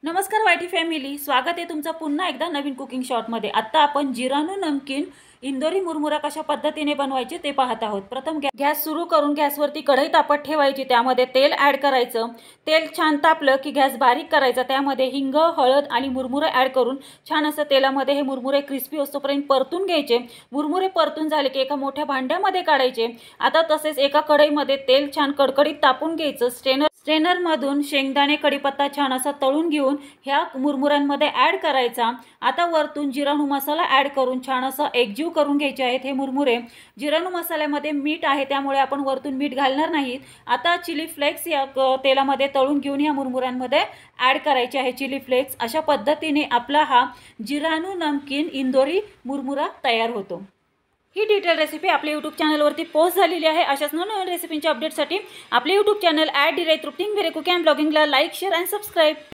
नमस्कार YT family, स्वागत आहे तुमचं पुन्हा एकदा नवीन कुकिंग शॉटमध्ये। आता आपण जिरानू नमकीन इंदोरी मुरमुरा कशा पद्धतीने बनवायचे ते पाहत आहोत। प्रथम गॅस सुरू करून गॅसवरती कढई तापत ठेवायची, त्यामध्ये तेल ॲड करायचं। तेल छान तापलं की गॅस बारीक करायचा, त्यामध्ये हिंग, हळद आणि मुरमुरे ॲड करून छान असं तेलामध्ये हे मुरमुरे क्रिस्पी होईपर्यंत परतून घ्यायचे। मुरमुरे परतून झाले की एका मोठ्या भांड्यामध्ये काढायचे। आता तसेच एका कढईमध्ये तेल छान कडकडीत तापून घ्यायचं। स्ट्रेनर मधून शेंगदाणे कढीपत्ता छान असा तळून घेऊन ह्या मुरमुऱ्यांमध्ये ॲड करायचा। आता वरतून जिरानू मसाला ॲड करून छान असं एकजीव करून घ्यायचे आहेत हे मुरमुरे। जिरानू मसाल्यामध्ये मीठ आहे, त्यामुळे आपण वरतून मीठ घालणार नाहीत। आता चिली फ्लेक्स या तेलामध्ये तळून घेऊन या मुरमुऱ्यांमध्ये ॲड करायचे आहे चिली फ्लेक्स। अशा पद्धतीने आपला हा जिरानू नमकीन इंदोरी मुरमुरा तयार होतो। ही डिटेल रेसिपी आपल्या यूट्यूब चॅनलवरती पोस्ट झालेली आहे। अशाच नवनवीन रेसिपींच्या अपडेटसाठी आपले YouTube channel @Trupti cooking and ब्लॉगिंगला लाईक, शेअर अँड सबस्क्राईब।